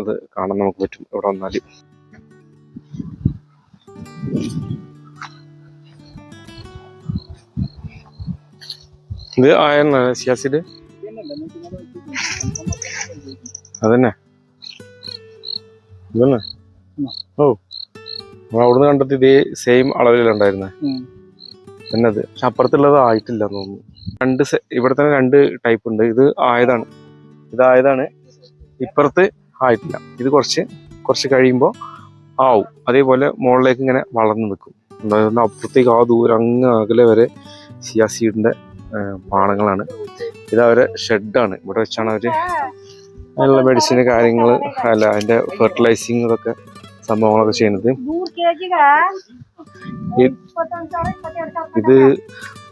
ഇത് കാണാൻ നമുക്ക് പറ്റും ഇവിടെ വന്നാൽ. ഇത് ആയെന്നാ ചിയാ സീഡ്? അതന്നെ ഇതന്നെ. ഓ, അവിടുന്ന് കണ്ടത് ഇതേ സെയിം അളവിലുണ്ടായിരുന്നേ എന്നത്. പക്ഷെ അപ്പുറത്തുള്ളത് ആയിട്ടില്ല എന്ന് തോന്നുന്നു. ഇവിടെ തന്നെ 2 ടൈപ്പ് ഉണ്ട്. ഇതായതാണ്. ഇപ്പുറത്ത് ആയിട്ടില്ല. ഇത് കുറച്ച് കഴിയുമ്പോൾ ആവും. അതേപോലെ മുകളിലേക്ക് ഇങ്ങനെ വളർന്നു നിൽക്കും. അതായത് അപ്പുറത്തേക്ക് ആ ദൂരം അങ്ങ് അകലെ വരെ ചിയാ സീഡിന്റെ പാടങ്ങളാണ്. ഇതവരെ ഷെഡാണ്. ഇവിടെ വെച്ചാണ് അവര് നല്ല മെഡിസിന് കാര്യങ്ങൾ അല്ല അതിന്റെ ഫെർട്ടിലൈസിങ് ഇതൊക്കെ സംഭവങ്ങളൊക്കെ ചെയ്യുന്നത്. ഇത്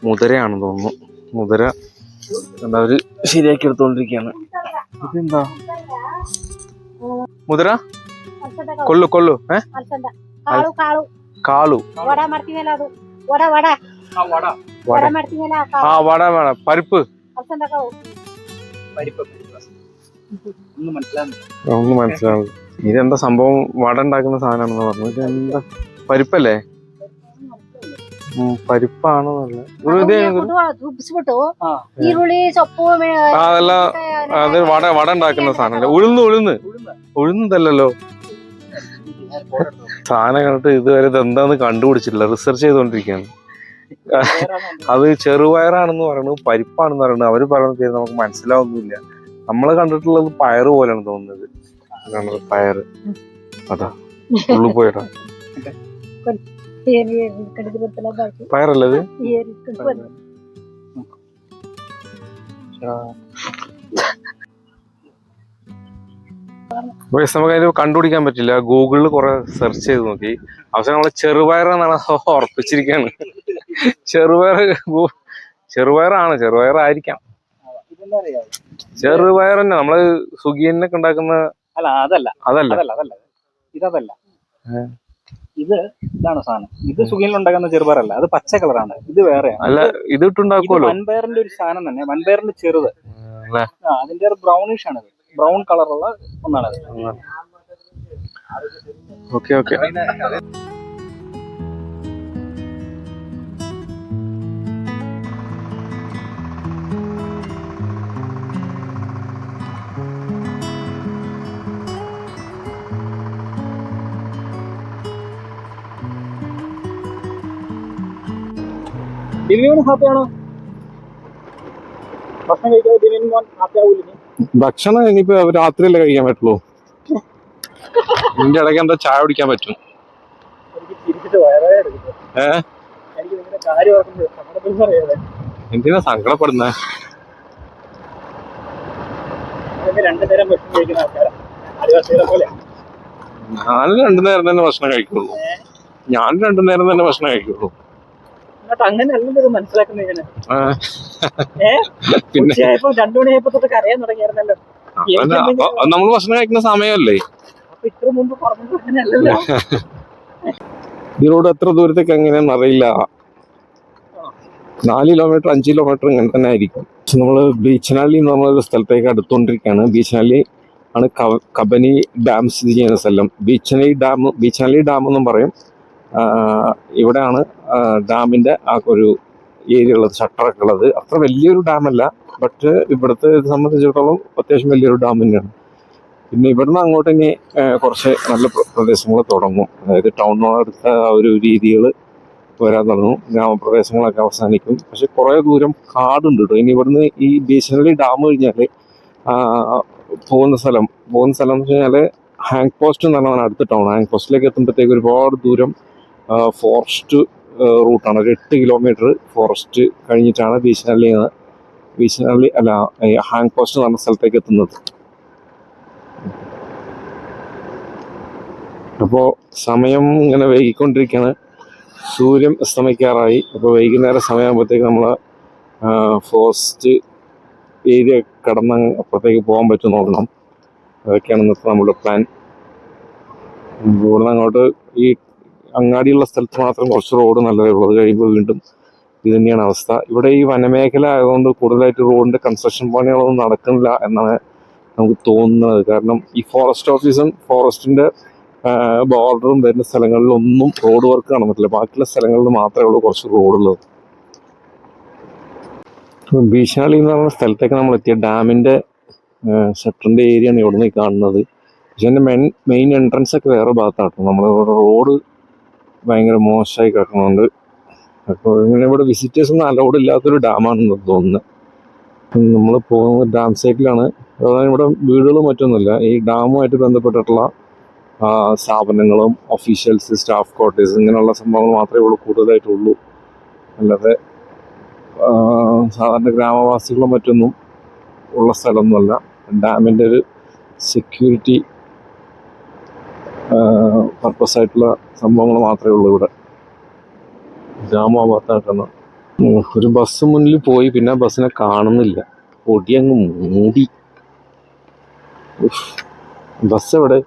മുതിരയാണെന്ന് തോന്നുന്നു. മുതിര അവര് ശരിയാക്കി എടുത്തോണ്ടിരിക്കുകയാണ്. ഇതെന്താ മുതിര? കൊള്ളു ಕಾಳು വട വേണം. പരിപ്പ് ഒന്നും മനസ്സിലാവും. ഇതെന്താ സംഭവം? വട ഉണ്ടാക്കുന്ന സാധനമാണെന്ന് പറഞ്ഞു. ഇതെന്താ പരിപ്പല്ലേ? പരിപ്പാണെന്നല്ല. അതല്ല, അത് വട ഉണ്ടാക്കുന്ന സാധനല്ലേ? ഉഴുന്നതല്ലല്ലോ സാധനം കണ്ടിട്ട് ഇതുവരെ ഇതെന്താന്ന് കണ്ടുപിടിച്ചിട്ടില്ല. റിസർച്ച് ചെയ്തോണ്ടിരിക്കുകയാണ്. അത് ചെറുപയറാണെന്ന് പറയുന്നു, പരിപ്പാണെന്ന് പറയുന്നു. അവര് പറയുന്ന പേര് നമുക്ക് മനസ്സിലാവുന്നില്ല. നമ്മള് കണ്ടിട്ടുള്ളത് പയറ് പോലെയാണ് തോന്നുന്നത്. പയറ് അതാ ഉള്ളു പോയടാ. പയറല്ലത്? നമുക്ക് അതിന് കണ്ടുപിടിക്കാൻ പറ്റില്ല. ഗൂഗിളിൽ കുറെ സെർച്ച് ചെയ്ത് നോക്കി. അവസാനം നമ്മള് ചെറുപയറാന്നാണ് ഉറപ്പിച്ചിരിക്കുകയാണ്. ചെറുപയറാണ്. ചെറുപയറായിരിക്കാം. ചെറുപയർ തന്നെ നമ്മള് സുഗിയനൊക്കെ ഉണ്ടാക്കുന്ന. അതല്ല. ഇതാണ് സാധനം. ഇത് സുഖിയിൽ ഉണ്ടാക്കുന്ന ചെറുപയറല്ല, അത് പച്ച കളറാണ്. ഇത് വേറെ അല്ല, ഇത് ഇട്ടുണ്ടാക്കുമല്ലോ. വൻപയറിന്റെ ഒരു സാധനം തന്നെ. വൻപയറിന്റെ ചെറുത്. അതിന്റെ ഒരു ബ്രൗണിഷ് ആണ്. ബ്രൗൺ കളറുള്ള ഒന്നാണ്. Okay okay. ദിവ്യോന് ഹാപ്പിയാണോ? ഭക്ഷണം കഴിക്കാതെ ദിവ്യൻ മോൻ ഹാപ്പി ആവൂല? ഭക്ഷണം ഇനിയിപ്പോ രാത്രിയല്ലേ കഴിക്കാൻ പറ്റുള്ളൂ. ഇതിന്റെ ഇടയ്ക്ക് എന്താ ചായ കുടിക്കാൻ പറ്റും? എനിക്ക് ചിരിച്ചിട്ട് വയറേ എടുക്കുന്നു. എനിക്ക് നിങ്ങളുടെ കാര്യം ഓർക്കുന്നത് സങ്കടപ്പെടുന്ന അറിയാതെ. എന്തിനാ സങ്കടപ്പെടുന്നേ? രണ്ടു നേരം ഭക്ഷണം കഴിക്കുന്ന ആൾക്കാരാണ് ആദിവാസികളെ പോലെ. ഞാൻ രണ്ടു നേരം തന്നെ ഭക്ഷണം കഴിക്കുള്ളൂ. അങ്ങനെ അല്ലല്ലോ മനസ്സിലാക്കുന്നത്. ഇങ്ങനെ പിന്നെ ഉച്ചയായപ്പോ 2 മണിയായപ്പോ തൊട്ട് കരയാൻ തുടങ്ങിയായിരുന്നല്ലോ. നമ്മൾ ഭക്ഷണം കഴിക്കുന്ന സമയമല്ലേ? അപ്പൊ ഇത്ര മുമ്പ് പറഞ്ഞത് അങ്ങനെയല്ലല്ലോ. ഈ റോഡ് എത്ര ദൂരത്തേക്ക് എങ്ങനെയാണെന്ന് അറിയില്ല. 4 കിലോമീറ്റർ 5 കിലോമീറ്റർ ഇങ്ങനെ തന്നെ ആയിരിക്കും. നമ്മള് ബീച്ചനഹള്ളി എന്ന് പറഞ്ഞൊരു സ്ഥലത്തേക്ക് അടുത്തോണ്ടിരിക്കുകയാണ്. ബീച്ചനഹള്ളി ആണ് കബനി ഡാം സ്ഥിതി ചെയ്യുന്ന സ്ഥലം. ബീച്ചനഹള്ളി ഡാം എന്നും പറയും. ഇവിടെയാണ് ഡാമിന്റെ ആ ഒരു ഏരിയ ഉള്ളത്, ഷട്ടറൊക്കെ ഉള്ളത്. അത്ര വലിയൊരു ഡാമല്ല, ബട്ട് ഇവിടുത്തെ സംബന്ധിച്ചിടത്തോളം അത്യാവശ്യം വലിയൊരു ഡാം തന്നെയാണ്. പിന്നെ ഇവിടുന്ന് അങ്ങോട്ട് ഇനി കുറച്ച് നല്ല പ്രദേശങ്ങൾ തുടങ്ങും. അതായത് ടൗണിനടുത്ത ആ ഒരു രീതികൾ വരാൻ തുടങ്ങും. ഗ്രാമപ്രദേശങ്ങളൊക്കെ അവസാനിക്കും. പക്ഷെ കുറേ ദൂരം കാടുണ്ട് കേട്ടോ. ഇനി ഇവിടുന്ന് ഈ ബീച്ചനഹള്ളി ഡാം കഴിഞ്ഞാൽ പോകുന്ന സ്ഥലം എന്ന് വെച്ച് കഴിഞ്ഞാൽ ഹാങ് പോസ്റ്റ് എന്ന് പറഞ്ഞാൽ അടുത്ത ടൗൺ. ഹാങ് പോസ്റ്റിലേക്ക് എത്തുമ്പോഴത്തേക്ക് ഒരുപാട് ദൂരം ഫോറസ്റ്റ് റൂട്ടാണ്. ഒരു 8 കിലോമീറ്റർ ഫോറസ്റ്റ് കഴിഞ്ഞിട്ടാണ് ഹാങ് പോസ്റ്റ് എന്ന് പറഞ്ഞ സ്ഥലത്തേക്ക് എത്തുന്നത്. അപ്പോൾ സമയം ഇങ്ങനെ വൈകിക്കൊണ്ടിരിക്കുകയാണ്. സൂര്യൻ അസ്തമിക്കാറായി. അപ്പോൾ വൈകുന്നേരം സമയമാകുമ്പോഴത്തേക്ക് നമ്മൾ ഫോറസ്റ്റ് ഏരിയ കടന്ന് അപ്പുറത്തേക്ക് പോകാൻ പറ്റും നോക്കണം. അതൊക്കെയാണ് ഇന്നത്തെ നമ്മുടെ പ്ലാൻ. ഇവിടുന്ന് അങ്ങോട്ട് ഈ അങ്ങാടിയുള്ള സ്ഥലത്ത് മാത്രം കുറച്ച് റോഡ് നല്ലതേ ഉള്ളൂ. അത് കഴിയുമ്പോൾ വീണ്ടും ഇത് തന്നെയാണ് അവസ്ഥ. ഇവിടെ ഈ വനമേഖല ആയതുകൊണ്ട് കൂടുതലായിട്ട് റോഡിൻ്റെ കൺസ്ട്രക്ഷൻ പണികളൊന്നും നടക്കുന്നില്ല എന്നാണ് നമുക്ക് തോന്നുന്നത്. കാരണം ഈ ഫോറസ്റ്റ് ഓഫീസും ഫോറസ്റ്റിൻ്റെ ബോർഡറും വരുന്ന സ്ഥലങ്ങളിലൊന്നും റോഡ് വർക്ക് നടന്നിട്ടില്ല. ബാക്കിയുള്ള സ്ഥലങ്ങളിൽ മാത്രമേ ഉള്ളൂ കുറച്ച് റോഡുള്ളത്. ബീച്ചനഹള്ളി എന്ന് പറഞ്ഞ സ്ഥലത്തേക്ക് നമ്മൾ എത്തിയ ഡാമിൻ്റെ ഷട്ടറിൻ്റെ ഏരിയയാണ് ഇവിടെ നിന്ന് കാണുന്നത്. പക്ഷെ എൻ്റെ മെയിൻ എൻട്രൻസ് ഒക്കെ വേറെ ഭാഗത്താട്ടോ. നമ്മളിവിടെ റോഡ് ഭയങ്കര മോശമായി കിടക്കുന്നുണ്ട്. അപ്പോൾ ഇങ്ങനെ ഇവിടെ വിസിറ്റേഴ്സൊന്നും അലൗഡ് ഇല്ലാത്തൊരു ഡാമാണെന്ന് തോന്നുന്നത്. നമ്മൾ പോകുന്നത് ഡാം സൈറ്റിലാണ്. അതായത് ഇവിടെ വീടുകളും മറ്റൊന്നുമില്ല. ഈ ഡാമുമായിട്ട് ബന്ധപ്പെട്ടിട്ടുള്ള സ്ഥാപനങ്ങളും ഒഫീഷ്യൽസ്, സ്റ്റാഫ് ക്വാർട്ടേഴ്സ് ഇങ്ങനെയുള്ള സംഭവങ്ങൾ മാത്രമേ ഉള്ളൂ, കൂടുതലായിട്ടുള്ളൂ. അല്ലാതെ സാധാരണ ഗ്രാമവാസികളും മറ്റൊന്നും ഉള്ള സ്ഥലമൊന്നുമല്ല. ഡാമിൻ്റെ ഒരു സെക്യൂരിറ്റി പർപ്പസായിട്ടുള്ള സംഭവങ്ങൾ മാത്രമേ ഉള്ളൂ ഇവിടെ. ഗ്രാമഭാഗത്തായിട്ടാണ്. ഒരു ബസ് മുന്നിൽ പോയി, പിന്നെ ബസ്സിനെ കാണുന്നില്ല. പൊടിയങ്ങ് മൂടി. ബസ് എവിടെ?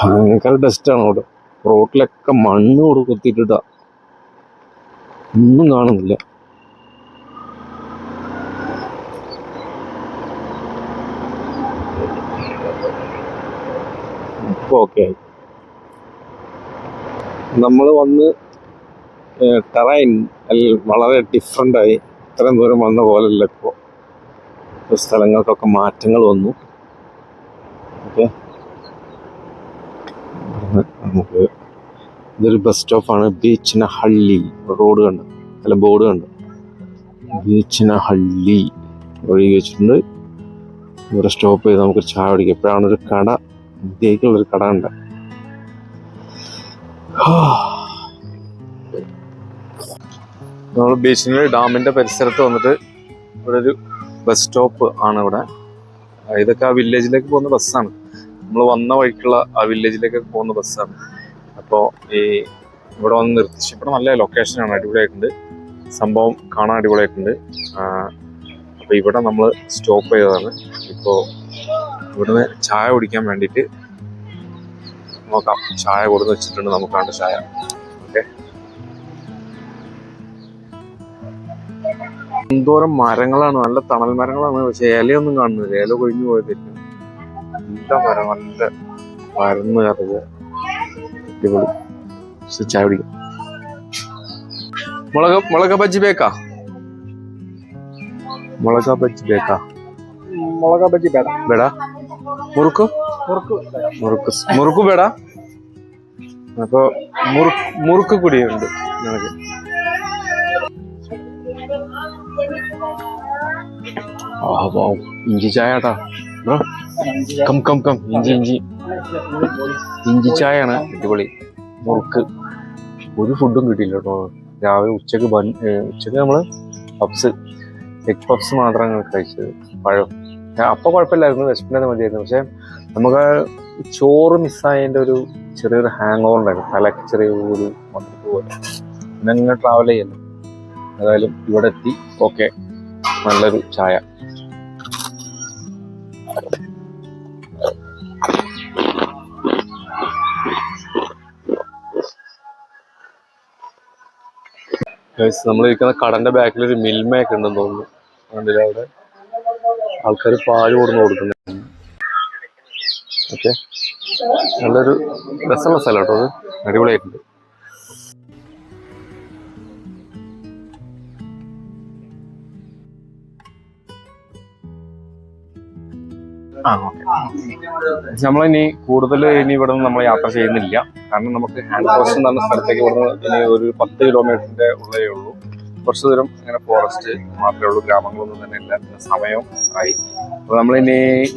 ഭയങ്കര ഡസ്റ്റാണ് അവിടെ. റോട്ടിലൊക്കെ മണ്ണ് കൂടെ കുത്തിയിട്ടിട്ടാ, ഒന്നും കാണുന്നില്ല. ഇപ്പോൾ ഓക്കെ ആയി. നമ്മൾ വന്ന് ടെറൈൻ വളരെ ഡിഫറെൻ്റായി. ഇത്രയും ദൂരം വന്ന പോലെയല്ല ഇപ്പോൾ. സ്ഥലങ്ങൾക്കൊക്കെ മാറ്റങ്ങൾ വന്നു. ഓക്കെ, നമുക്ക് ഇതൊരു ബസ് സ്റ്റോപ്പാണ്. ബീച്ചനഹള്ളി ബോർഡ് കണ്ട് ബീച്ചനഹള്ളി വഴി വെച്ചിട്ടുണ്ട്. ഇവിടെ സ്റ്റോപ്പ് ചെയ്ത് നമുക്ക് ചായ കുടിക്കാം. ഇപ്പോഴാണ് ഒരു കട, ഇന്ത്യക്കുള്ളൊരു കട ഉണ്ട്. നമ്മൾ ബീച്ചനഹള്ളി ഡാമിൻ്റെ പരിസരത്ത് വന്നിട്ട് ഇവിടെ ഒരു ബസ് സ്റ്റോപ്പ് ആണ് ഇവിടെ. ഇതൊക്കെ ആ വില്ലേജിലേക്ക് പോകുന്ന ബസ്സാണ്. നമ്മൾ വന്ന വഴിക്കുള്ള ആ വില്ലേജിലേക്ക് പോകുന്ന ബസ്സാണ്. അപ്പോൾ ഈ ഇവിടെ വന്ന് നിർത്തിച്ച്, ഇവിടെ നല്ല ലൊക്കേഷനാണ്, അടിപൊളിയായിട്ടുണ്ട്. സംഭവം കാണാൻ അടിപൊളിയായിട്ടുണ്ട്. അപ്പോൾ ഇവിടെ നമ്മൾ സ്റ്റോപ്പ് ചെയ്തതാണ്. ഇപ്പോൾ ഇവിടുന്ന് ചായ കുടിക്കാൻ വേണ്ടിയിട്ട് നോക്കാം. ചായ കൊടുന്ന് വെച്ചിട്ടുണ്ട്, നമുക്കാണ്ട് ചായ. ഓക്കെ, എന്തോരം മരങ്ങളാണ്, നല്ല തണൽ മരങ്ങളാണ്. പക്ഷെ ഇലയൊന്നും കാണുന്നില്ല, ഇല കൊഴിഞ്ഞു പോയതായിരിക്കും. എന്താ മരം നല്ല മരന്ന് കയറുക അടിപൊളി. ചായ പിടിക്കാം. മുളക ബജ്ജി ಬೇಕಾ? മുളക ബജ്ജി ಬೇಕಾ? മുളക ബജ്ജി ಬೇಡ. ಬೇಡ. മുറുക്കു ಬೇಡ. അപ്പൊ മുറുക്ക് കൂടിയുണ്ട് നിനക്ക്. ഇഞ്ചി ചായ കേട്ടാ ബ്രോ. കം ഇഞ്ചി ചായയാണ് അടിപൊളി. മുറുക്ക് ഒരു ഫുഡും കിട്ടിയില്ല കേട്ടോ. രാവിലെ ഉച്ചക്ക് നമ്മള് എഗ് പപ്സ് മാത്രമാണ് കഴിച്ചത്. പഴം അപ്പൊ കുഴപ്പമില്ലായിരുന്നു, വിശപ്പിന്റെ മതിയായിരുന്നു. പക്ഷെ നമുക്ക് ചോറ് മിസ്സായതിന്റെ ഒരു ചെറിയൊരു ഹാങ് ഓവർ ഉണ്ടായിരുന്നു. തലക്ക് ചെറിയൊരു മന്ത്രിപ്പ് പോലെ. പിന്നെ നിങ്ങൾ ട്രാവൽ ചെയ്യല്ലോ. ഏതായാലും ഇവിടെ എത്തി. ഓക്കെ, നല്ലൊരു ചായ. നമ്മളിരിക്കുന്ന കടന്റെ ബാക്കിൽ ഒരു മിൽമയൊക്കെ ഉണ്ടെന്ന് തോന്നുന്നു. കണ്ടില്ല, അവിടെ ആൾക്കാർ പാല് കൊടുക്കുന്നുണ്ട്. ഓക്കെ, നല്ലൊരു രസമുള്ള സ്ഥലം കേട്ടോ. അത് അടിപൊളിയായിട്ടുണ്ട്. നമ്മളിനി കൂടുതൽ ഇവിടെ നിന്ന് നമ്മൾ യാത്ര ചെയ്യുന്നില്ല. കാരണം നമുക്ക് ഹാൻഡ് പോസ്റ്റ് എന്ന് പറഞ്ഞ സ്ഥലത്തേക്ക് ഇവിടുന്ന് ഇനി ഒരു 10 കിലോമീറ്ററിന്റെ ഉള്ളേ ഉള്ളൂ. കുറച്ച് ദൂരം ഇങ്ങനെ ഫോറസ്റ്റ് മാത്രമേ ഉള്ളൂ, ഗ്രാമങ്ങളൊന്നും തന്നെ ഇല്ല. സമയം ആയി. അപ്പോൾ നമ്മളിനി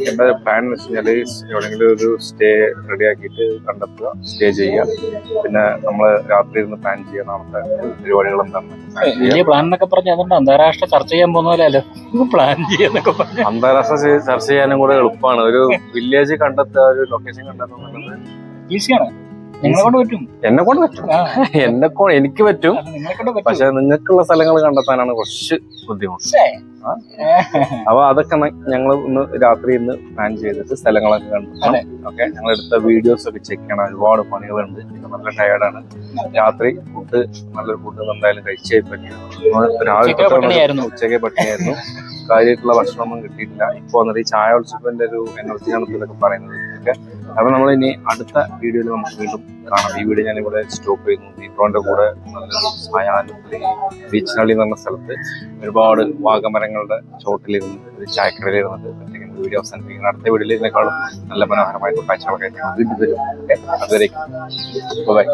എൻ്റെ പ്ലാൻ എന്ന് വെച്ച് കഴിഞ്ഞാൽ എവിടെയെങ്കിലും ഒരു സ്റ്റേ റെഡിയാക്കിയിട്ട് കണ്ടെത്തുക, സ്റ്റേ ചെയ്യുക. പിന്നെ നമ്മൾ രാത്രി ഇരുന്ന് പ്ലാൻ ചെയ്യുക നാളത്തെ പരിപാടികൾ എന്താണ്. വലിയ പ്ലാൻ എന്നൊക്കെ പറഞ്ഞാൽ അതുകൊണ്ട് അന്താരാഷ്ട്ര ചർച്ച ചെയ്യാൻ പോകുന്നല്ലോ പ്ലാൻ ചെയ്യാന്നൊക്കെ പറഞ്ഞു. അന്താരാഷ്ട്ര ചർച്ച ചെയ്യാനും കൂടെ എളുപ്പമാണ്. ഒരു വില്ലേജ് കണ്ടെത്തുക, ഒരു ലൊക്കേഷൻ കണ്ടെത്തുക എന്നുള്ളത് ഈസിയാണ്. എന്നെ കൊണ്ട് പറ്റും. എനിക്ക് പറ്റും. പക്ഷെ നിങ്ങൾക്കുള്ള സ്ഥലങ്ങൾ കണ്ടെത്താനാണ് കുറച്ച് ബുദ്ധിമുട്ട്. അപ്പൊ അതൊക്കെ ഞങ്ങൾ ഇന്ന് രാത്രി ഇന്ന് പ്ലാൻ ചെയ്തിട്ട് സ്ഥലങ്ങളൊക്കെ കണ്ടെത്തണം. ഓക്കെ, ഞങ്ങൾ എടുത്ത വീഡിയോസ് ഒക്കെ ചെക്ക് ചെയ്യണം. ഒരുപാട് പണികളുണ്ട്. നല്ല ടയർഡാണ്. രാത്രി ഫുഡ് നല്ലൊരു ഫുഡ് എന്തായാലും കഴിച്ചേ പറ്റും. രാവിലെ ഉച്ചയ്ക്ക് പട്ടിണിയായിരുന്നു. കാര്യമായിട്ടുള്ള ഭക്ഷണമൊന്നും കിട്ടിയിട്ടില്ല. ഇപ്പൊ വന്നിട്ട് ഈ ചായ ഉത്സവത്തിന്റെ ഒരു എനർജിയാണ് ഇതൊക്കെ പറയുന്നത്. ഓക്കെ, അപ്പൊ നമ്മൾ ഇനി അടുത്ത വീഡിയോയിൽ നമുക്ക് വീണ്ടും കാണാം. ഈ വീഡിയോ ഞാനിവിടെ സ്റ്റോപ്പ് ചെയ്യുന്നു. ദീപ്രോന്റെ കൂടെ നല്ലൊരു സായാഹ്നം ബീച്ചിനള്ളി എന്ന് പറഞ്ഞ സ്ഥലത്ത് ഒരുപാട് വാഗമരങ്ങളുടെ ചോട്ടിലിരുന്ന് ഒരു ചായക്കടയിൽ ഇരുന്നിട്ട് വീഡിയോ അവസാനിപ്പിക്കുന്നത്. അടുത്ത വീഡിയോയിൽ ഇതിനേക്കാളും നല്ല മനോഹരമായിട്ട് കാഴ്ചകളൊക്കെ വീണ്ടും വരും. അതുവരേക്കും ബൈ.